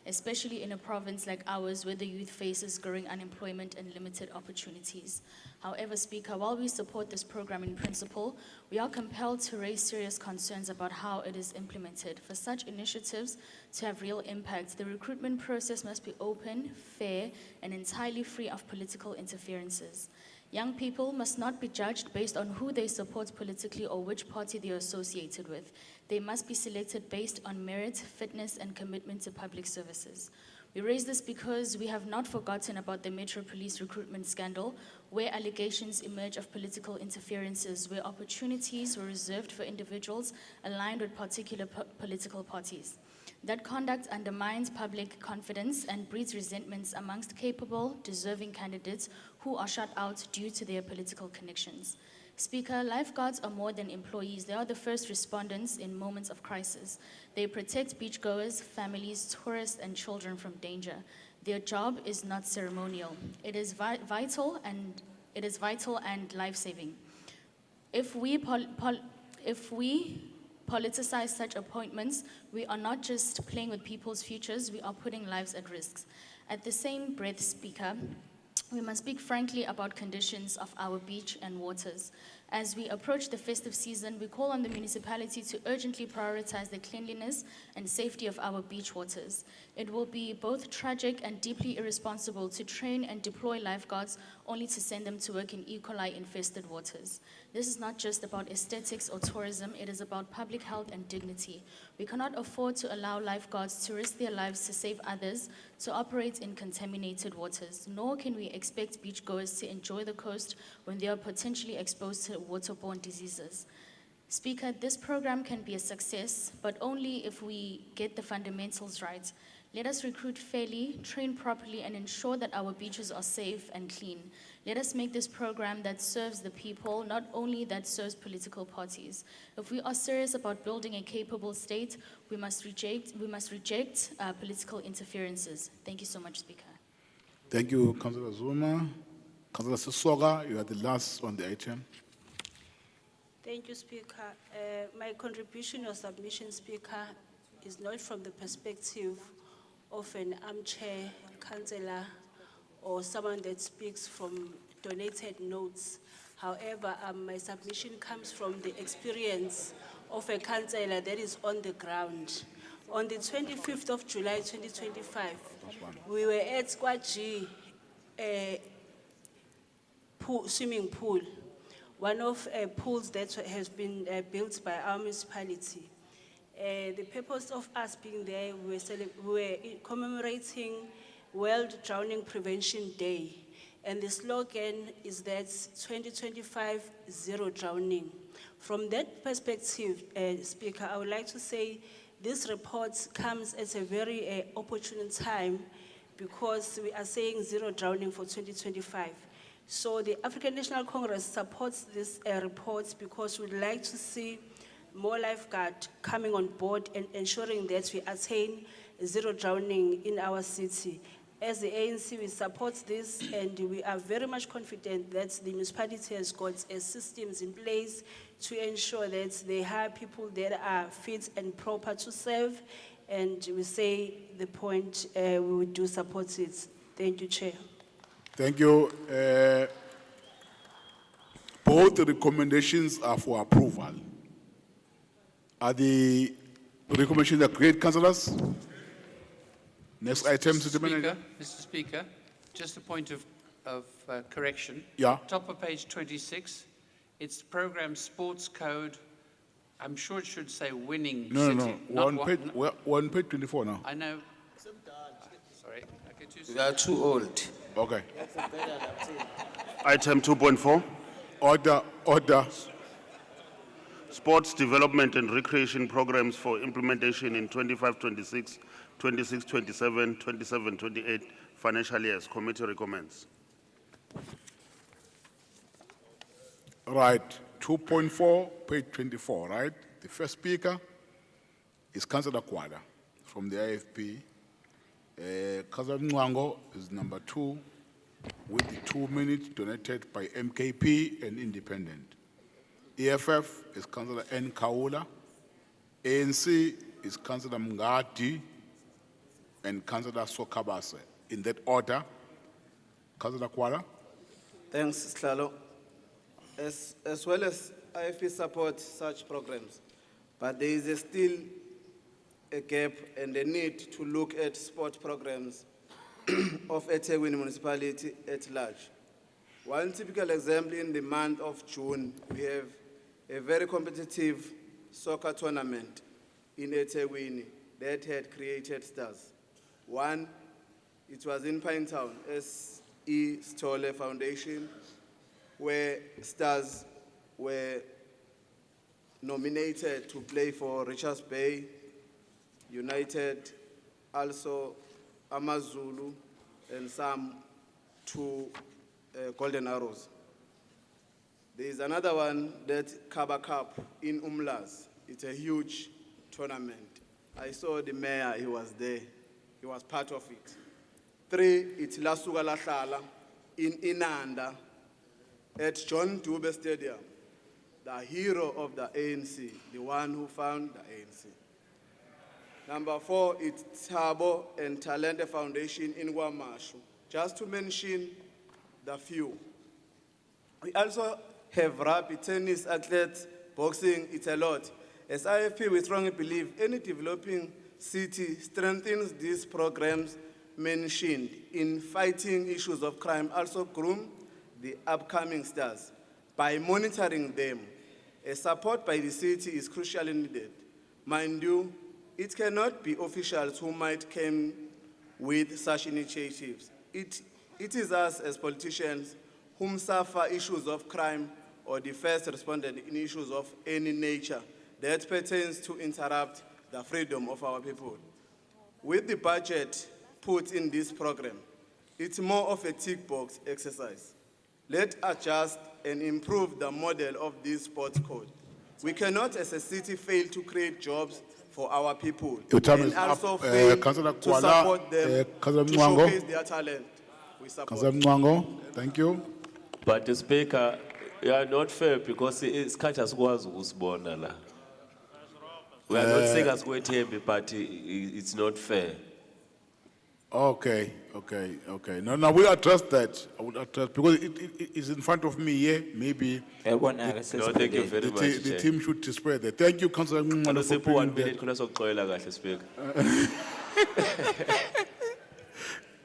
especially in a province like ours where the youth faces growing unemployment and limited opportunities. However, Speaker, while we support this program in principle, we are compelled to raise serious concerns about how it is implemented. For such initiatives to have real impact, the recruitment process must be open, fair, and entirely free of political interferences. Young people must not be judged based on who they support politically or which party they are associated with. They must be selected based on merit, fitness, and commitment to public services. We raise this because we have not forgotten about the Metro Police recruitment scandal, where allegations emerge of political interferences, where opportunities were reserved for individuals aligned with particular political parties. That conduct undermines public confidence and breeds resentments amongst capable, deserving candidates who are shut out due to their political connections. Speaker, lifeguards are more than employees. They are the first responders in moments of crisis. They protect beachgoers, families, tourists, and children from danger. Their job is not ceremonial. It is vital and life-saving. If we politicize such appointments, we are not just playing with people's futures, we are putting lives at risk. At the same breath, Speaker, we must speak frankly about conditions of our beach and waters. As we approach the festive season, we call on the municipality to urgently prioritize the cleanliness and safety of our beach waters. It will be both tragic and deeply irresponsible to train and deploy lifeguards only to send them to work in E. coli-infested waters. This is not just about aesthetics or tourism, it is about public health and dignity. We cannot afford to allow lifeguards to risk their lives to save others, to operate in contaminated waters, nor can we expect beachgoers to enjoy the coast when they are potentially exposed to waterborne diseases. Speaker, this program can be a success, but only if we get the fundamentals right. Let us recruit fairly, train properly, and ensure that our beaches are safe and clean. Let us make this program that serves the people, not only that serves political parties. If we are serious about building a capable state, we must reject political interferences. Thank you so much, Speaker. Thank you, Councillor Zuma. Councillor Sissoga, you are the last on the item. Thank you, Speaker. My contribution or submission, Speaker, is not from the perspective of an armchair councillor or someone that speaks from donated notes. However, my submission comes from the experience of a councillor that is on the ground. On the 25th of July 2025, we were at Kwaji swimming pool, one of pools that has been built by our municipality. The purpose of us being there, we were commemorating World Drowning Prevention Day. And the slogan is that 2025, zero drowning. From that perspective, Speaker, I would like to say this report comes at a very opportune time because we are saying zero drowning for 2025. So the African National Congress supports this report because we'd like to see more lifeguards coming on board and ensuring that we attain zero drowning in our city. As the ANC, we support this and we are very much confident that the municipality has got systems in place to ensure that they hire people that are fit and proper to serve. And we say the point, we do support it. Thank you, Chair. Thank you. Both the recommendations are for approval. Are the recommendations agreed, councillors? Next item, City Manager. Mr. Speaker, just a point of correction. Yeah. Top of page 26, it's program sports code. I'm sure it should say winning city. No. Not One page 24 now. I know. Sorry, I get you. We are too old. Okay. Item 2.4, Order. sports development and recreation programs for implementation in 25-26, 26-27, 27-28 financial years. Committee recommends. Right. 2.4, page 24, right? The first speaker is Councillor Kwada from the IFP. Councillor Nwango is number 2 with the 2 minutes donated by MKP and Independent. EFF is Councillor N. Kaula. ANC is Councillor Mngadi. and Councillor Sokabase. In that order, Councillor Kwala. Thanks, Slalo. As well as IFP support such programs, but there is still a gap and a need to look at sport programs of eThekwini municipality at large. One typical example, in the month of June, we have a very competitive soccer tournament in eThekwini that had created stars. One, it was in Pinetown, S.E. Stolle Foundation, where stars were nominated to play for Richards Bay United, also Amazulu, and some to Golden Arrows. There is another one, that Kaba Cup in Umlas. It's a huge tournament. I saw the mayor, he was there. He was part of it. 3, it's La Suga La Hlala in Inanda at John Dube Stadium, the hero of the ANC, the one who found the ANC. Number 4, it's Thabo and Talente Foundation in Wamashu, just to mention the few. We also have rugby, tennis, athletes, boxing, it's a lot. As IFP, we strongly believe any developing city strengthens these programs mentioned in fighting issues of crime, also groom the upcoming stars. By monitoring them, a support by the city is crucially needed. Mind you, it cannot be officials who might come with such initiatives. It is us as politicians whom suffer issues of crime or the first respondent in issues of any nature that pertains to interrupt the freedom of our people. With the budget put in this program, it's more of a tick box exercise. Let's adjust and improve the model of this sports code. We cannot as a city fail to create jobs for our people Your time and is up. also fail Councillor to Kwala, support them Councillor to Mwango. showcase their talent. We support. Councillor Mwango, thank you. But the speaker, you are not fair because it's catch as was usbona la. We are not saying as we're but it's not fair. Okay. No, we address that. I would address, because it is in front of me here, maybe No, thank you very much. the Chair. team should display that. Thank you, Councillor Ano Mwango, for sepho 1 bringing minute that. kuna sokuxolela kahle speaker.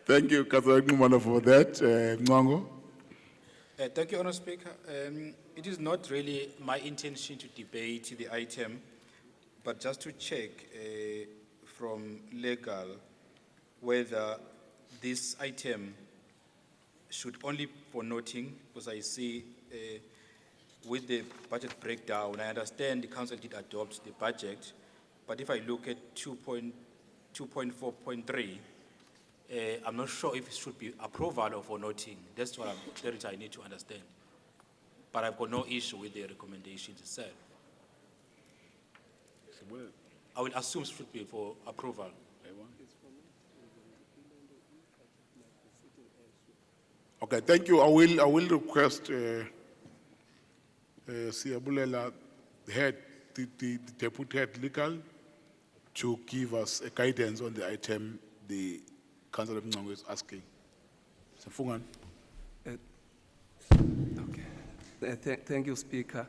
Thank you, Councillor Mwango, for that. Mwango. Thank you, Honour Speaker. It is not really my intention to debate the item, but just to check from legal whether this item should only for noting, because I see with the budget breakdown, I understand the council did adopt the budget, but if I look at 2.4.3, I'm not sure if it should be approval or for noting. That's what I need to understand. But I've got no issue with the recommendations itself. I will assume it should be for approval. Okay, thank you. I will request Siyabulela, the deputy head legal, to give us a guidance on the item the Councillor Mngango is asking. Sifungan. Thank you, Speaker.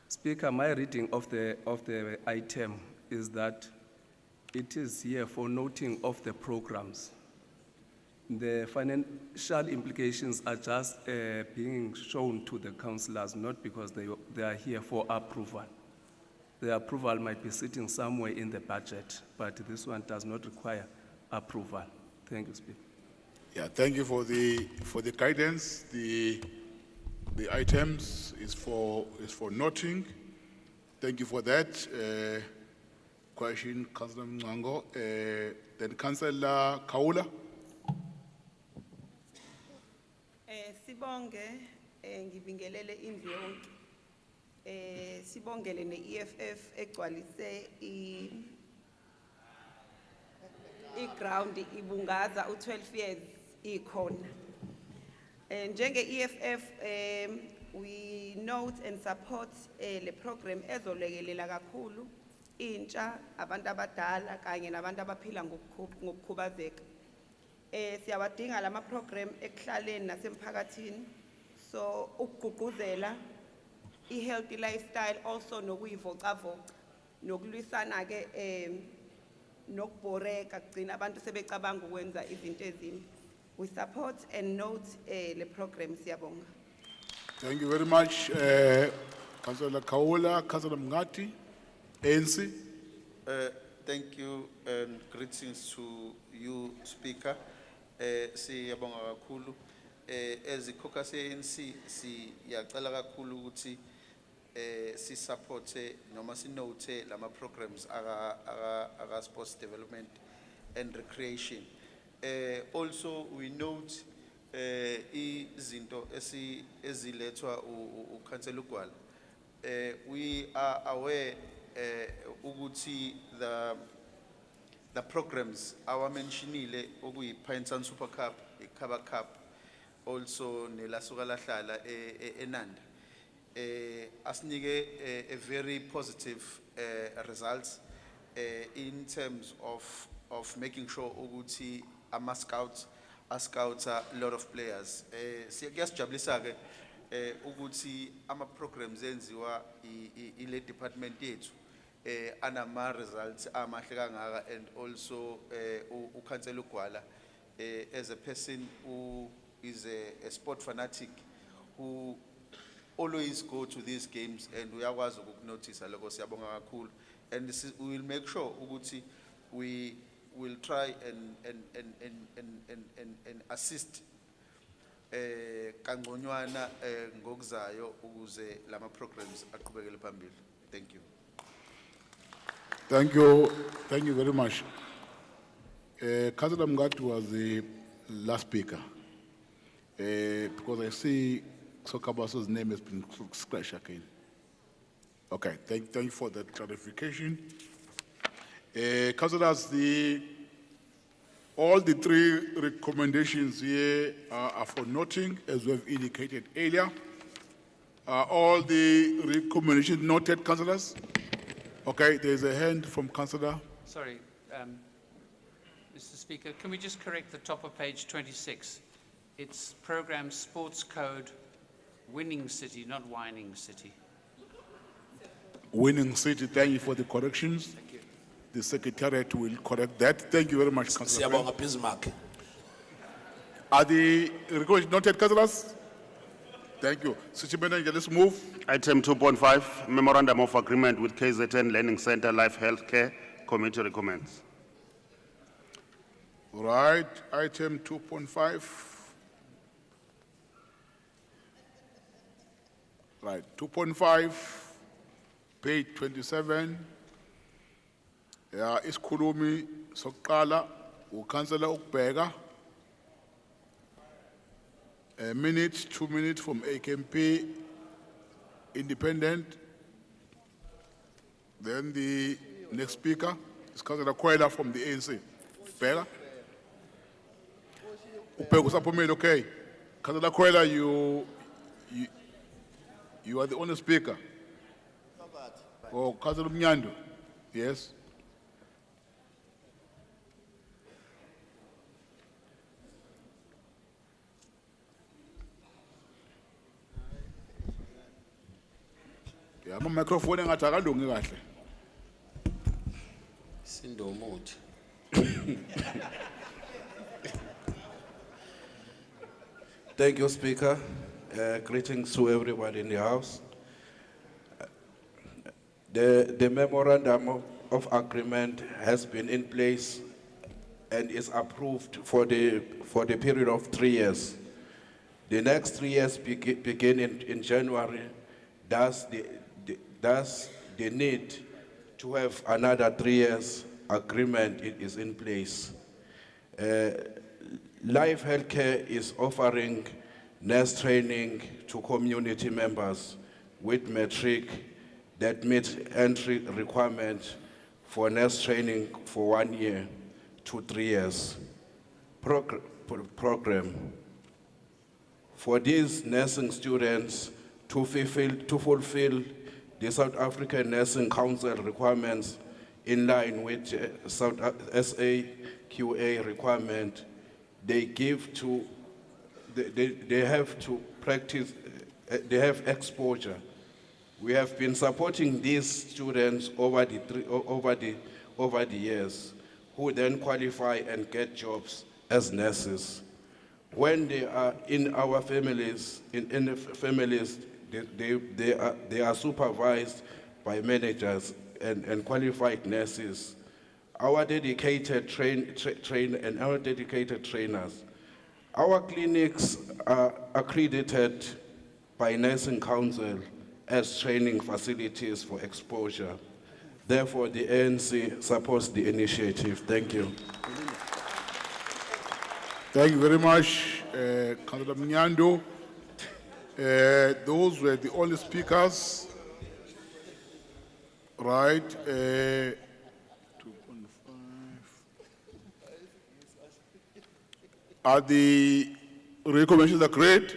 Speaker, my reading of the item is that it is here for noting of the programs. The financial implications are just being shown to the councillors, not because they are here for approval. The approval might be sitting somewhere in the budget, but this one does not require approval. Thank you, Speaker. Yeah, thank you for the guidance. The items is for noting. Thank you for that. Question, Councillor Mngango. Then Councillor Kaula. Sibonge ngibingelele indlu yonke. Sibongele ne-EFF egcwalise i-ground ibungaza u-12 years ikhona. Njenge-EFF we note and support le program ezolekelela kakhulu intsha, abantu abadala kanye nabantu abaphila ngokukhubazeka. Siyawadinga lama program ekuhlaleni nasemphakathini. So ukugqugquzela i-healthy lifestyle also nokuyivocavoca nokulwisana ke nokubhoreka kugcina abantu sebecabanga ukwenza izinto ezimbi. We support and note le program siyabonga. Thank you very much, Councillor Kaula, Councillor Mngati, ANC. Thank you and greetings to you, Speaker. Siyabonga kakhulu. As a caucus ANC, siyacela kakhulu ukuthi si support noma si note lama programs aga sports development and recreation. Also we note izinto ezilethwa uKhansela uGwala. We are aware ukuthi the programs our mentionile okuyi Pinestone Super Cup, iKhaba Cup, also nelasuka lahlala eNanda. Asinike a very positive results in terms of making sure ukuthi ama scouts a lot of players. Siyasijabulisa ke ukuthi ama programs enziwa ile department yethu anama results amahle kangaka, and also uKhansela uGwala as a person who is a sport fanatic who always go to these games, and uyakwazi ukunotice lokho. Siyabonga kakhulu, and we will make sure ukuthi we will try and assist kangconywana ngokuzayo ukuze lama programs aqhubekele phambili. Thank you. Thank you very much. Councillor Mngati was the last speaker, because I see Sokabaso's name has been scratched again. Okay, thank you for that clarification. Councillors, all the three recommendations here are for noting, as we have indicated earlier. All the recommendations noted, councillors? Okay, there's a hand from Councillor. Sorry, Mr. Speaker, can we just correct the top of page 26? It's program Sports Code, Winning City, not Whining City. Winning City, thank you for the corrections. Thank you. The Secretariat will correct that. Thank you very much, Councillor. Siyabonga Bismarck. Are the recommendations noted, councillors? Thank you. City Manager, let's move. Item 2.5, Memorandum of Agreement with KZN Learning Center Life Healthcare. Committee recommends. All right, item 2.5. Right, 2.5, page 27. Yeah, isikhulumi sokuqala uKhansela uKubheka. A minute, 2 minutes from AKMP, independent. Then the next speaker is Councillor Kwela from the ANC. Bela. Upego Sapomel, okay. Councillor Kwela, you are the only speaker. Oh, Councillor Mnyando, yes. Yeah, my microphone engathi akalungi kahle. Sindomuthi. Thank you, Speaker. Greetings to everyone in the House. The memorandum of agreement has been in place and is approved for the period of 3 years. The next 3 years begin in January. Thus, the need to have another 3 years agreement is in place. Life Healthcare is offering nurse training to community members with matric that meet entry requirement for nurse training for 1 year to 3 years program. For these nursing students to fulfill the South African Nursing Council requirements in line with SAQA requirement. They give to, they have to practice, they have exposure. We have been supporting these students over the years, who then qualify and get jobs as nurses. When they are in our families, in the families, they are supervised by managers and qualified nurses. Our dedicated our dedicated trainers. Our clinics are accredited by Nursing Council as training facilities for exposure. Therefore, the ANC supports the initiative. Thank you. Thank you very much, Councillor Mnyando. Those were the only speakers. Right. 2.5. Are the recommendations agreed?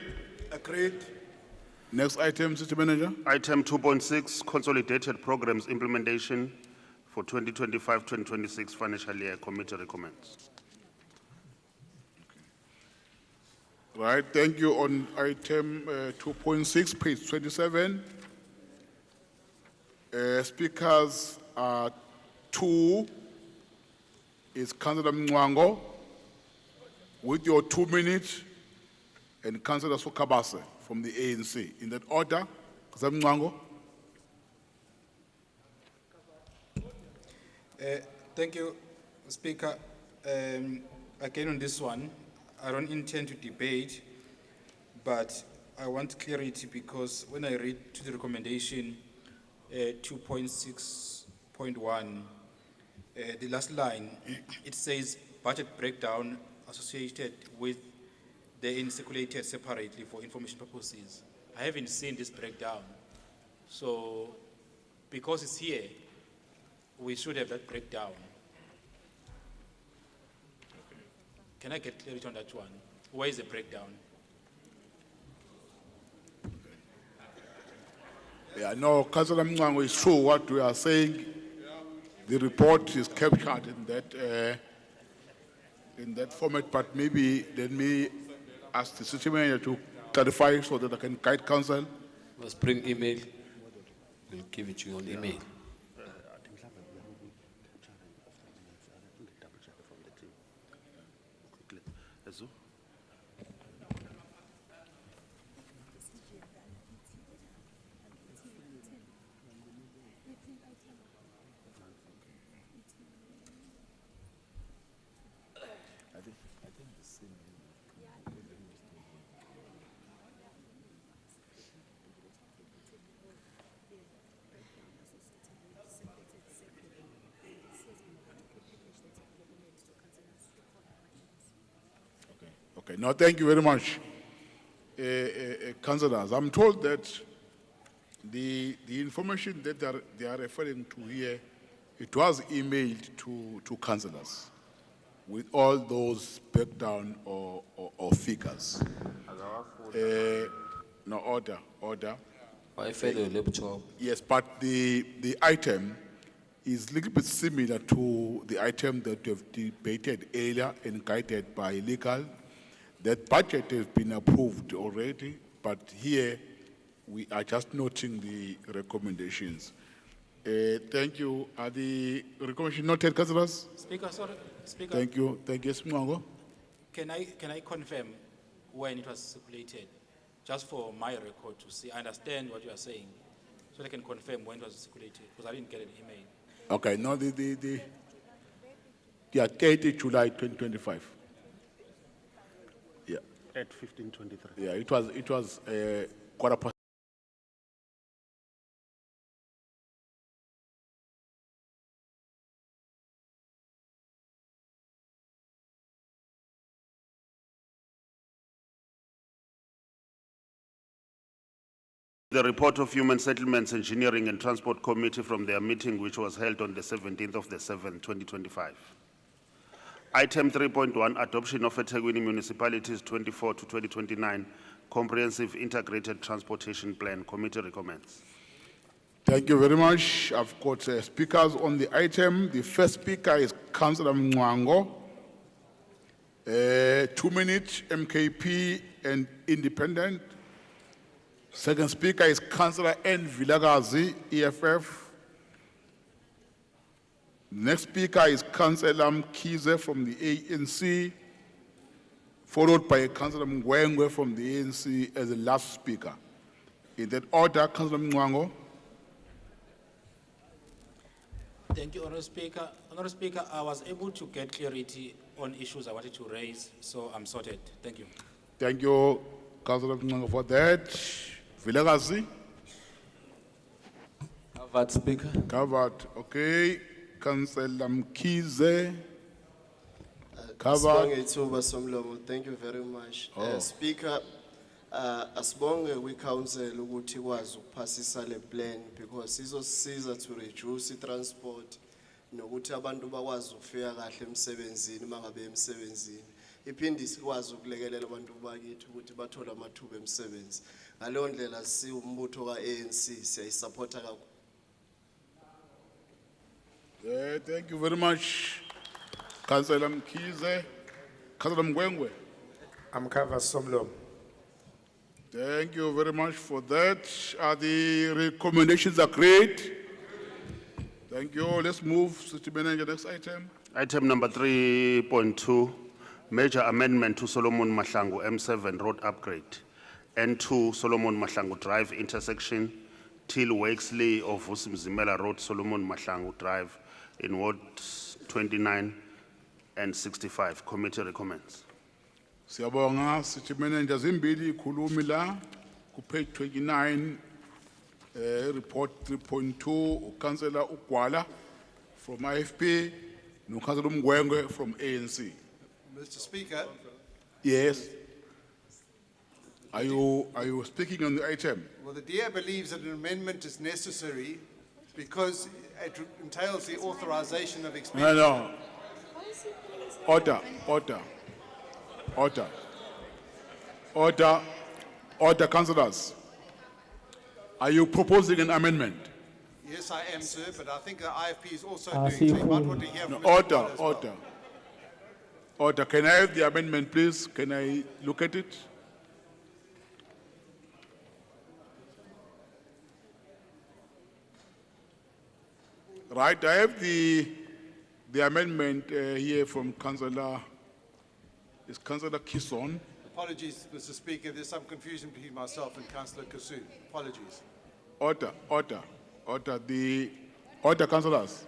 Agreed. Next item, City Manager. Item 2.6, consolidated programs implementation for 2025-2026 financial year. Committee recommends. Right, thank you. On item 2.6, page 27, speakers are 2 is Councillor Mngwango with your 2 minutes, and Councillor Sokabase from the ANC. In that order, Councillor Mngwango. Thank you, Speaker. Again on this one, I don't intend to debate, but I want clarity because when I read to the recommendation 2.6.1, the last line, it says budget breakdown associated with the circulated separately for information purposes. I haven't seen this breakdown. So because it's here, we should have that breakdown. Can I get clarity on that one? Where is the breakdown? Yeah, no, Councillor Mngwango, is true what we are saying. The report is captured in that format, but maybe let me ask the City Manager to clarify so that I can guide Council. Must bring email. We'll give it to you on email. Okay, no, thank you very much, councillors. I'm told that the information that they are referring to here, it was emailed to councillors with all those breakdown or figures. No, order. I fed your laptop. Yes, but the item is a little bit similar to the item that we have debated earlier and guided by legal. That budget has been approved already, but here we are just noting the recommendations. Thank you. Are the recommendations noted, councillors? Speaker, sorry. Speaker. Thank you. Thank you, Mngwango. Can I confirm when it was circulated? Just for my record to see, I understand what you are saying, so I can confirm when it was circulated, because I didn't get an email. Okay, no, 30 July 2025. Yeah. At 15:23. Yeah, it was 15:15. The report of Human Settlements, Engineering and Transport Committee from their meeting, which was held on the 17th of the 7th, 2025. Item 3.1, adoption of eThekwini Municipalities 24 to 2029 Comprehensive Integrated Transportation Plan. Committee recommends. Thank you very much. I've got speakers on the item. The first speaker is Councillor Mngwango. 2 minutes, MKP and Independent. Second speaker is Councillor N. Vilagazi, EFF. Next speaker is Councillor Mkize from the ANC, followed by Councillor Mngwengwe from the ANC as the last speaker. In that order, Councillor Mngwango. Thank you, Honourable Speaker. Honourable Speaker, I was able to get clarity on issues I wanted to raise, so I'm sorted. Thank you. Thank you, Councillor Mngwango, for that. Vilagazi? Covered, Speaker. Covered, okay. Councillor Mkize? Covered. Thank you very much. Speaker, asibonge kwi-council ukuthi ikwazi ukuphasisa le plan because izosiza to reduce i-transport nokuthi abantu bakwazi ukufika kahle emsebenzini mangabe emsebenzini. Iphinde sikwazi ukulekelela abantu bakithi ukuthi bathole amathuba emsebenzi. Ngaleyo ndlela siwumbutho ka-ANC siyayisupporta kakhulu. Thank you very much, Councillor Mkize. Councillor Mngwengwe? I'm covered, Somlo. Thank you very much for that. Are the recommendations agreed? Thank you. Let's move, City Manager, next item. Item number 3.2, major amendment to Solomon Mahlangu M7 road upgrade. N2 Solomon Mahlangu Drive intersection till Wakesley of Vusimzimela Road, Solomon Mahlangu Drive in Ward 29 and 65. Committee recommends. Siyabonga, City Manager zimbili ikhulumi la ku page 29 report 3.2 Councillor Ugwala from IFP no Councillor Mngwengwe from ANC. Mr. Speaker, Yes. Are you speaking on the item? well, the DA believes that an amendment is necessary because it entails the authorization of expenditure. No. Order, order, order, order, order, councillors. Are you proposing an amendment? Yes, I am, sir, but I think the IFP is also doing so. You might want to hear No, from Mr. order, Paul as well. order. Order, can I have the amendment, please? Can I look at it? Right, I have the amendment here from Councillor, is Councillor Kisson. Apologies, Mr. Speaker, there's some confusion between myself and Councillor Kasu. Apologies. Order, order, order. Order, councillors.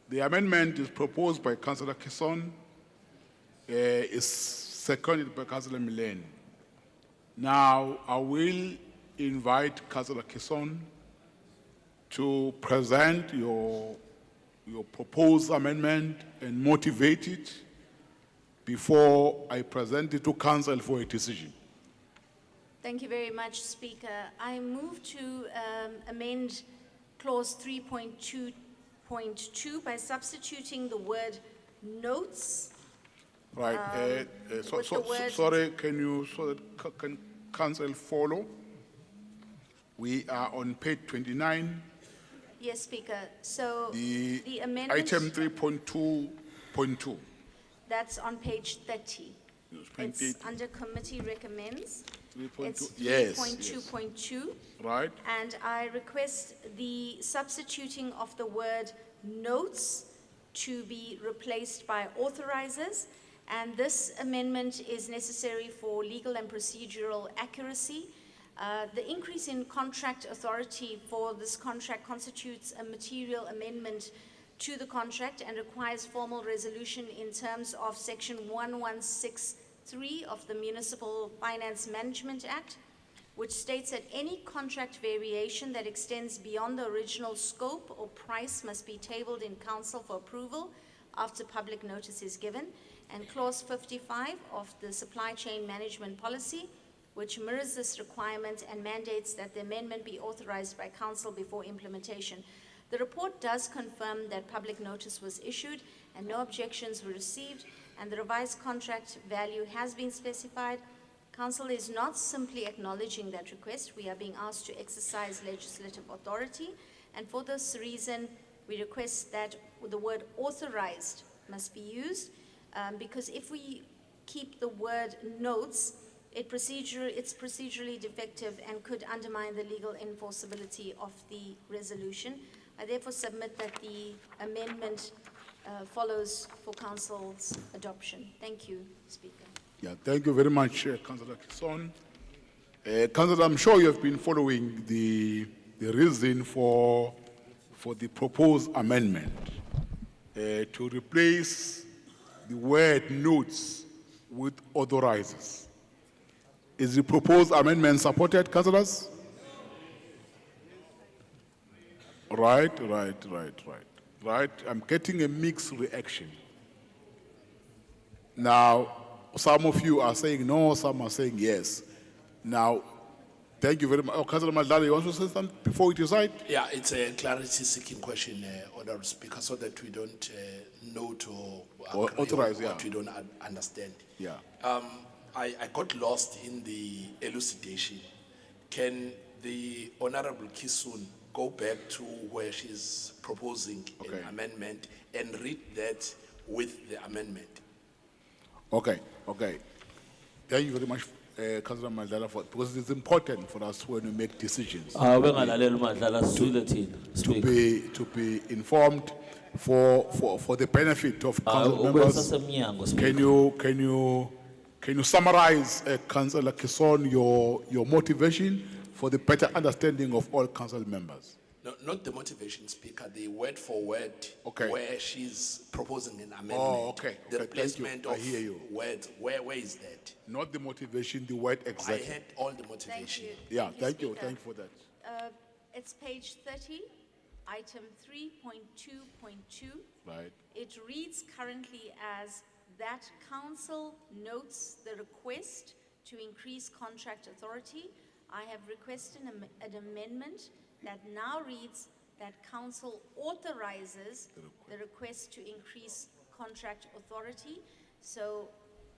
The amendment is proposed by Councillor Kisson, is seconded by Councillor Milen. Now, I will invite Councillor Kisson to present your proposed amendment and motivate it before I present it to council for a decision. Thank you very much, Speaker. I move to amend clause 3.2.2 by substituting the word notes. Right, with the word- sorry, can you, so that can council follow? We are on page 29, Yes, Speaker. So the the amendment, item 3.2.2. that's on page 30. page It's under committee recommends. 3.2, It's yes, 3.2.2. right? And I request the substituting of the word notes to be replaced by authorizes. And this amendment is necessary for legal and procedural accuracy. The increase in contract authority for this contract constitutes a material amendment to the contract and requires formal resolution in terms of section 1163 of the Municipal Finance Management Act, which states that any contract variation that extends beyond the original scope or price must be tabled in council for approval after public notice is given. And clause 55 of the Supply Chain Management Policy, which mirrors this requirement and mandates that the amendment be authorized by council before implementation. The report does confirm that public notice was issued and no objections were received, and the revised contract value has been specified. Council is not simply acknowledging that request. We are being asked to exercise legislative authority And for this reason, we request that the word authorized must be used, because if we keep the word notes, it's procedurally defective and could undermine the legal enforceability of the resolution. I therefore submit that the amendment follows for council's adoption. Thank you, Speaker. Yeah, thank you very much, Councillor Kison. Councillor, I'm sure you have been following the reason for the proposed amendment to replace the word notes with authorizes. Is the proposed amendment supported, councillors? Right. I'm getting a mixed reaction. Now, some of you are saying no, some are saying yes. Now, thank you very much. Oh, Councillor Madlala, you want to say something before we decide? Yeah, it's a clarity-seeking question, Honourable Speaker, so that we don't note or agree authorize, on yeah. what we don't understand. Yeah. I got lost in the elucidation. Can the Honourable Kisun go back to where she's proposing an amendment and read that with the amendment? Okay. Thank you very much, Councillor Madlala, because it's important for us when we make decisions to be informed for the benefit of council members. Can you summarize, Councillor Kison, your motivation for the better understanding of all council members? No, not the motivation, Speaker, the word for word, where she's proposing an amendment. Oh, okay. The Thank you. replacement I of hear you. words, where is that? Not the motivation, the word exactly. I had all the motivation. Yeah, thank you. Speaker. Thank you for that. It's page 30, item 3.2.2. Right. It reads currently as that council notes the request to increase contract authority. I have requested an amendment that now reads that council authorizes the request to increase contract authority. So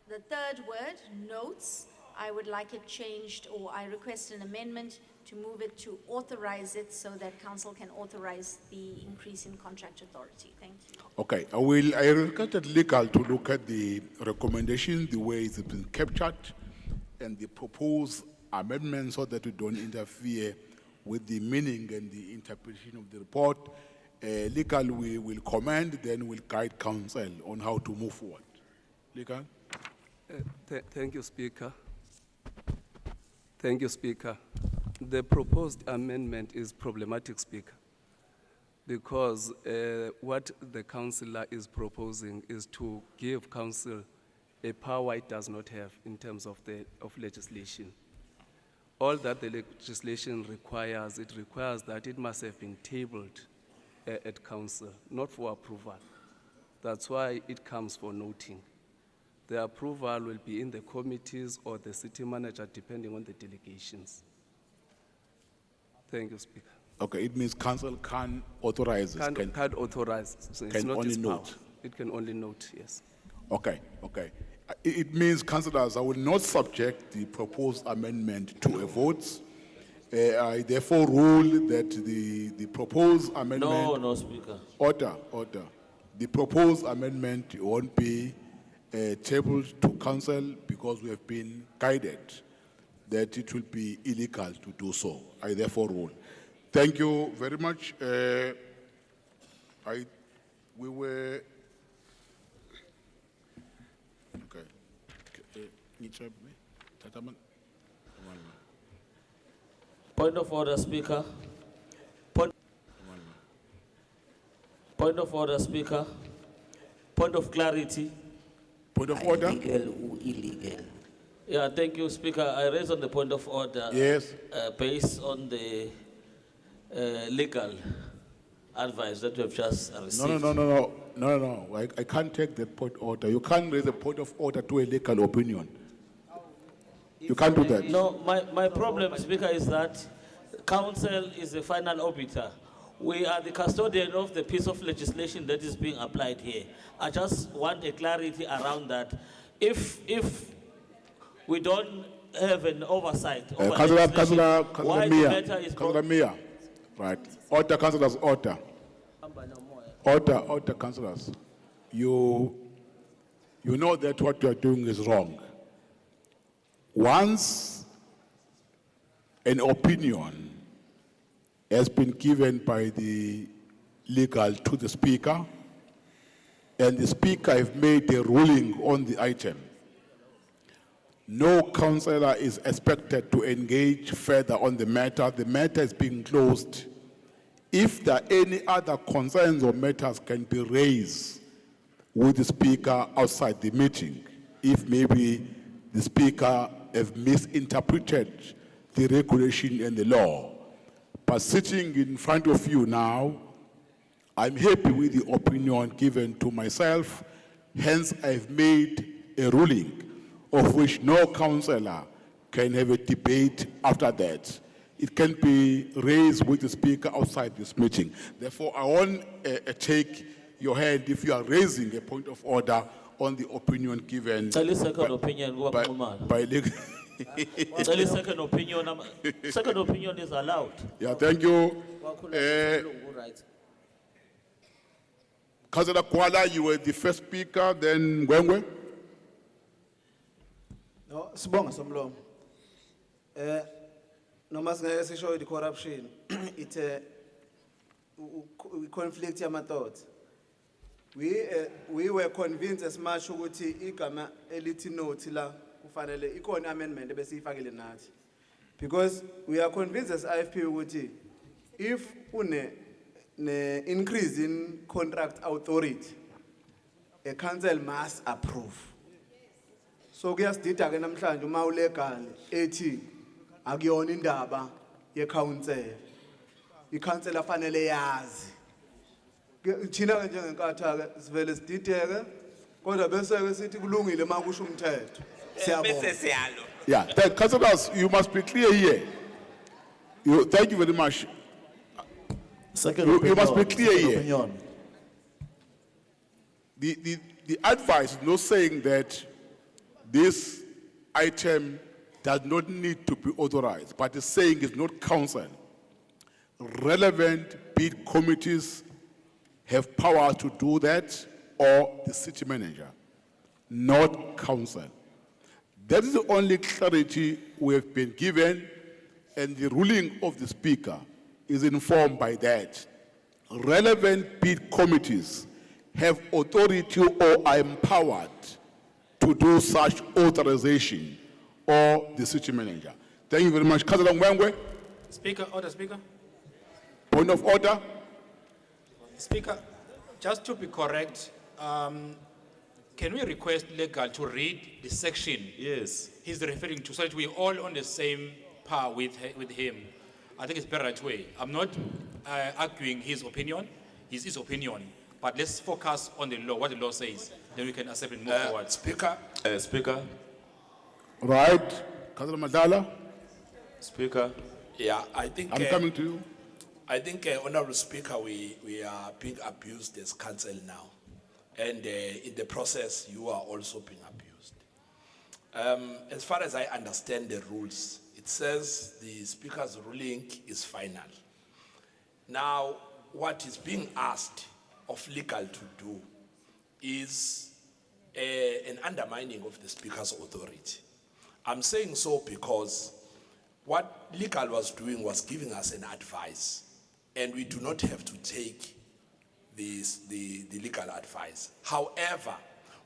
the third word, notes, I would like it changed, or I request an amendment to move it to authorize it so that council can authorize the increase in contract authority. Thank you. Okay, I requested legal to look at the recommendation, the way it's been captured, and the proposed amendment so that we don't interfere with the meaning and the interpretation of the report. Legal, we will comment, then we'll guide council on how to move forward. Legal? Thank you, Speaker. Thank you, Speaker. The proposed amendment is problematic, Speaker, because what the councillor is proposing is to give council a power it does not have in terms of legislation. All that the legislation requires, it requires that it must have been tabled at council, not for approval. That's why it comes for noting. The approval will be in the committees or the city manager, depending on the delegations. Thank you, Speaker. Okay, it means council can authorize this. Can't authorize, so it's can not only its power. note. It can only note, yes. Okay. It means, councillors, I will not subject the proposed amendment to a vote. I therefore rule that the proposed amendment... No, Speaker. Order. The proposed amendment won't be tabled to council because we have been guided that it will be illegal to do so. I therefore rule. Thank you very much. We were... Point of order, Speaker. Point of order, Speaker. Point of clarity. Point of order? Illegal or illegal? Yeah, thank you, Speaker. I raise on the point of order. Yes. Based on the legal advice that we have just received. No. I can't take that point of order. You can't raise a point of order to a legal opinion. You can't do that. No, my problem, Speaker, is that council is the final arbiter. We are the custodian of the piece of legislation that is being applied here. I just want a clarity around that. If we don't have an oversight over legislation, why the matter is Councillor Mia, Right. Order, councillors, order. Order, councillors. You know that what you are doing is wrong. Once an opinion has been given by the legal to the speaker, and the speaker has made a ruling on the item, no councillor is expected to engage further on the matter. The matter is being closed. If there are any other concerns or matters can be raised with the speaker outside the meeting, if maybe the speaker has misinterpreted the regulation and the law. But sitting in front of you now, I'm happy with the opinion given to myself, hence I've made a ruling of which no councillor can have a debate after that. It can be raised with the speaker outside this meeting. Therefore, I won't take your hand if you are raising a point of order on the opinion given Second opinion, by legal. Second opinion. Second opinion is allowed. Yeah, thank you. Councillor Kuala, you were the first speaker, then Ngwengwe. No, Sibonga Somlomo. Noma singeke sisho the corruption, it's a conflict yama thoughts. We were convinced as much ukuthi igama elithi note la kufanele ikona amendment ebesiyifakile nathi. Because we are convinced as IFP ukuthi if une ne increase in contract authority, a council must approve. So kuyasidida ke namhlanje uma ulegal ethi akuyona indaba ye council. I council afanele yazi. Thina ke njengenkatha ke sivele sidideke kodwa bese ke sithi kulungile makusho umthetho. Siyabonga. Yeah, councillors, you must be clear here. Thank you very much. You must be clear here. The advice is not saying that this item does not need to be authorized, but it's saying it's not council. Relevant bid committees have power to do that, or the city manager, not council. That is the only clarity we have been given, and the ruling of the speaker is informed by that. Relevant bid committees have authority or are empowered to do such authorization, or the city manager. Thank you very much. Councillor Ngwengwe. Speaker, order, Speaker. Point of order. Speaker, just to be correct, can we request legal to read the section? Yes. He's referring to, so that we're all on the same par with him. I think it's better that way. I'm not arguing his opinion, his opinion, but let's focus on the law, what the law says. Then we can accept and move forward. Speaker. Speaker. Right. Councillor Madala. Speaker. Yeah, I think. I'm coming to you. I think, Honorable Speaker, we are being abused as council now. And in the process, you are also being abused. As far as I understand the rules, it says the Speaker's ruling is final. Now, what is being asked of legal to do is an undermining of the Speaker's authority. I'm saying so because what legal was doing was giving us an advice, and we do not have to take the legal advice. However,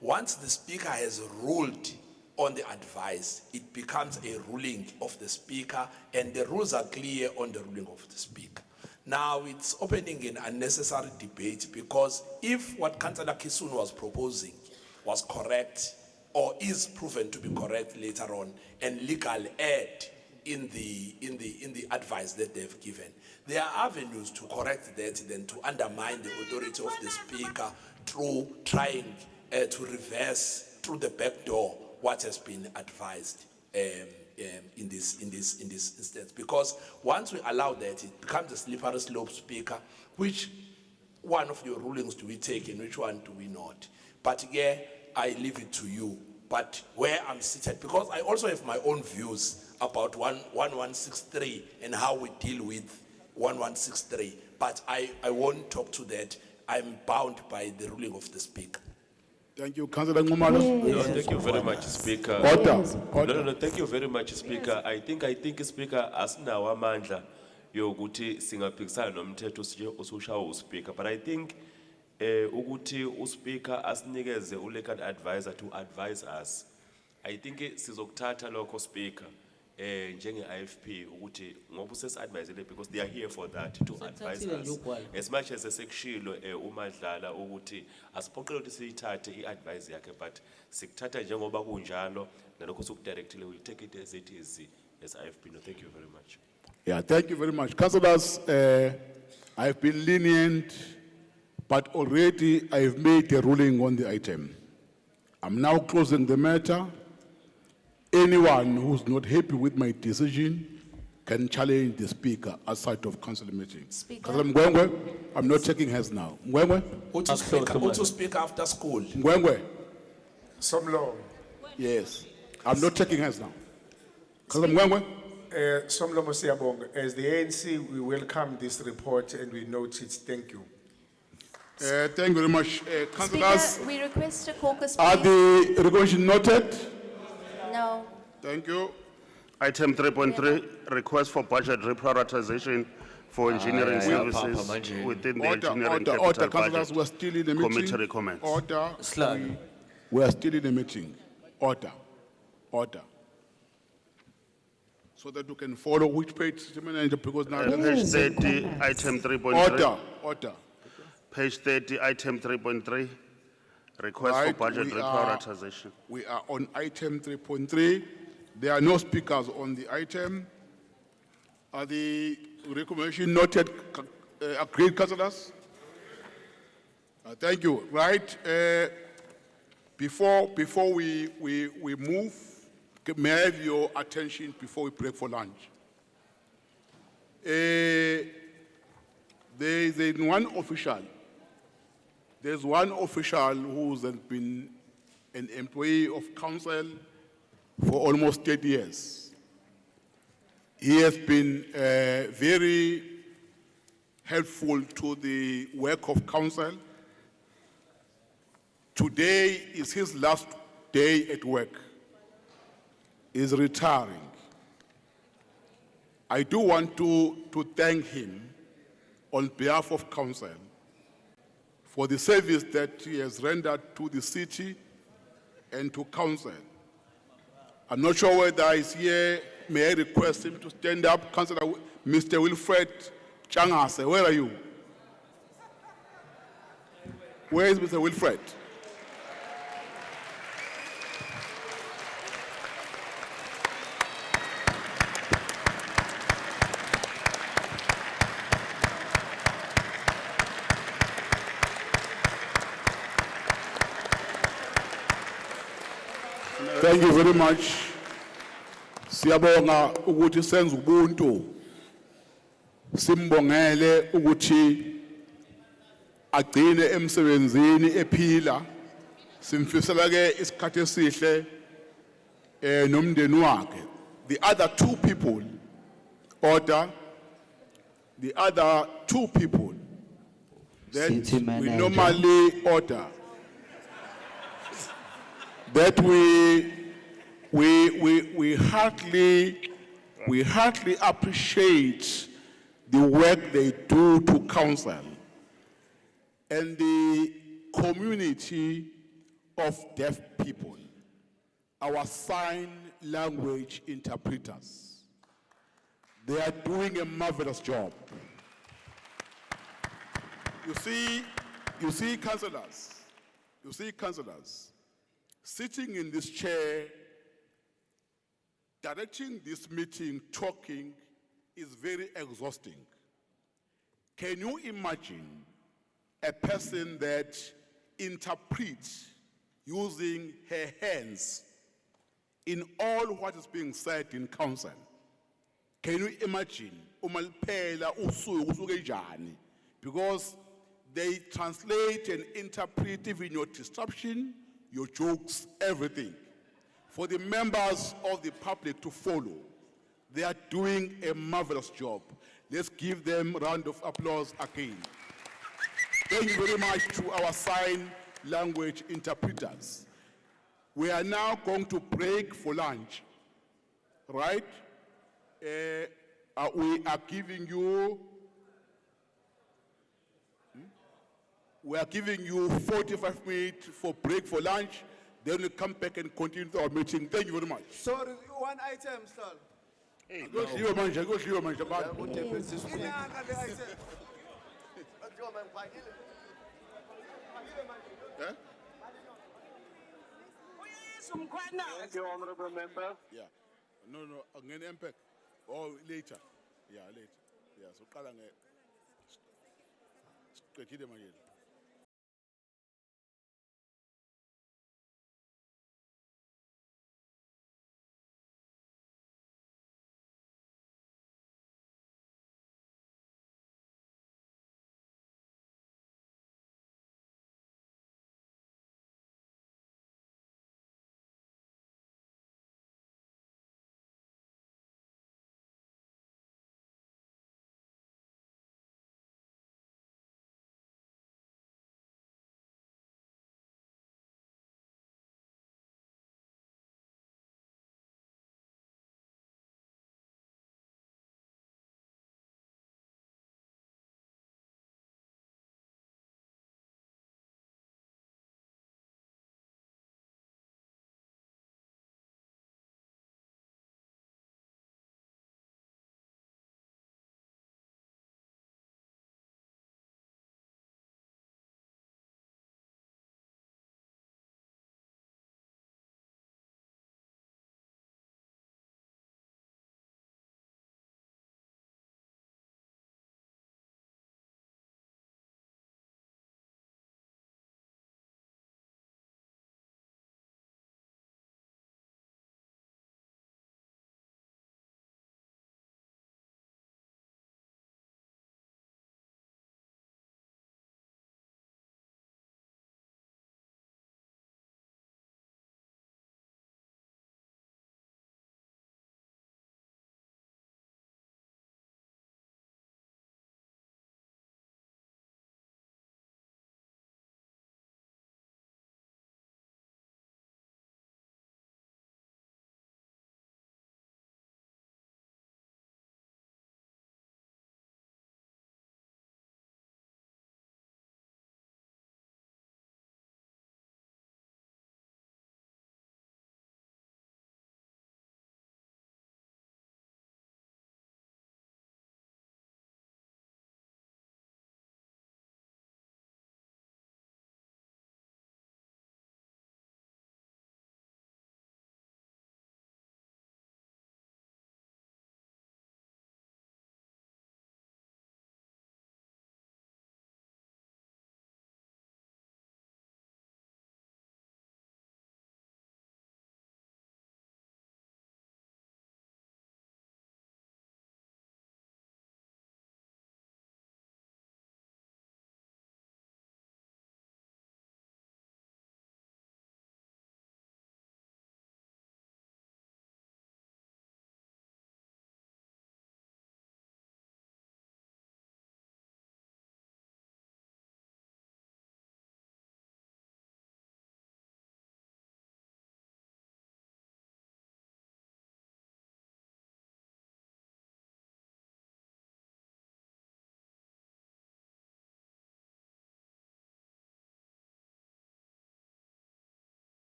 once the Speaker has ruled on the advice, it becomes a ruling of the Speaker, and the rules are clear on the ruling of the Speaker. Now, it's opening an unnecessary debate, because if what Councillor Kisun was proposing was correct or is proven to be correct later on, and legal add in the advice that they've given, there are avenues to correct that than to undermine the authority of the Speaker through trying to reverse through the back door what has been advised in this instance. Because once we allow that, it becomes a slippery slope, Speaker. Which one of your rulings do we take and which one do we not? But yeah, I leave it to you. But where I'm seated, because I also have my own views about 1163 and how we deal with 1163. But I won't talk to that. I'm bound by the ruling of the Speaker. Thank you, Councillor Nxumalo. No, thank you very much, Speaker. Order, No, thank you very much, Speaker. I think, Speaker, asinawo amandla yokuthi singaphikisana nomthetho osushawo uSpeaker. But I think, ukuthi uSpeaker asinikeze ulegal advisor to advise us. I think sizokuthatha lokho Speaker, njenge IFP ukuthi ngoba usesi-advisele because they are here for that, to advise us. As much as esekushilo uMadlala ukuthi asiphoqele ukuthi siyithathe i-advice yakhe, but sikuthatha njengoba kunjalo nalokho sokudirectly, we'll take it as it is as IFP. No, thank you very much. Yeah, thank you very much. Councillors, I've been lenient, but already I've made a ruling on the item. I'm now closing the matter. Anyone who's not happy with my decision can challenge the Speaker outside of council meeting. Speaker. Councillor Mgwengwe, I'm not taking hands now. Mgwengwe? Uthi Speaker after school. Mgwengwe? Somlo. Yes. I'm not taking hands now. Councillor Mgwengwe? Somlomo Siyabonga, as the ANC, we welcome this report and we note it. Thank you. Thank you very much. Councillors, Speaker, we request a caucus, are please. the recognition noted? No. Thank you. Item 3.3, request for budget reprioritization for engineering services within the engineering capital Councillors, budget. we're still in the meeting. Committee recommends. Order. We're still in the meeting. Order. So that you can follow which page, because now Page 30, item 3.3. Order. Page 30, item 3.3, request for Right, budget we are- reprioritization. We are on item 3.3. There are no speakers on the item. Are the recommendation noted, agreed, councillors? Thank you. Right. Before we move, may I have your attention before we break for lunch? There's one official. There's one official who's been an employee of council for almost 30 years. He has been very helpful to the work of council. Today is his last day at work. He's retiring. I do want to thank him on behalf of council for the service that he has rendered to the city and to council. I'm not sure whether he's here. May I request him to stand up? Councillor Mr. Wilfred Changase, where are you? Where is Mr. Wilfred? Thank you very much. Siyabonga ukuthi senze ubuntu. Simbongele ukuthi agcine emsebenzini ephila. Simfisela ke isikhathi esihle nomndeni wakhe. The other two people that we normally order, that we hardly appreciate the work they do to council and the community of deaf people, our sign language interpreters. They are doing a marvelous job. You see, councillors, sitting in this chair, directing this meeting, talking, is very exhausting. Can you imagine a person that interprets using her hands in all what is being said in council? Can you imagine? Because they translate and interpret even your disruption, your jokes, everything. For the members of the public to follow, they are doing a marvelous job. Let's give them a round of applause again. Thank you very much to our sign language interpreters. We are now going to break for lunch, right? We are giving you 45 minutes for break for lunch. Then we come back and continue our meeting. Thank you very much. Sorry, one item, Stal. Go see your manager, go see your manager. Inanga the item. Eh? Thank you, honorable member. Yeah. No, again impact. Or later. Yeah, later. Yeah, so kala nge. Qedile manje.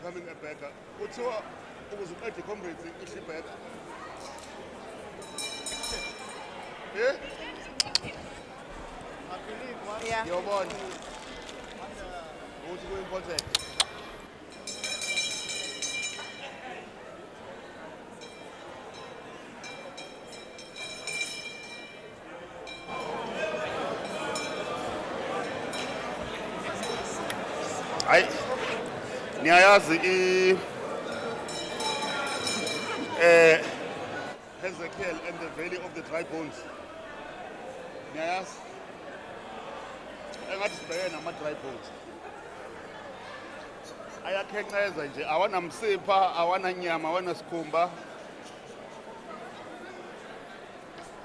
becoming a beggar. Kuthiwa ukuze uqede comrades ihle ibheka. Eh? Yeah. Ngiyobona. Ukuthi ku-important. Hayi, niyayazi Ezekiel and the Valley of the Dry Bones. Niyayazi? Engathi sibheke nama-dry bones. Ayakhenceza nje, awanamsipha, awananyama, awanasikhumba.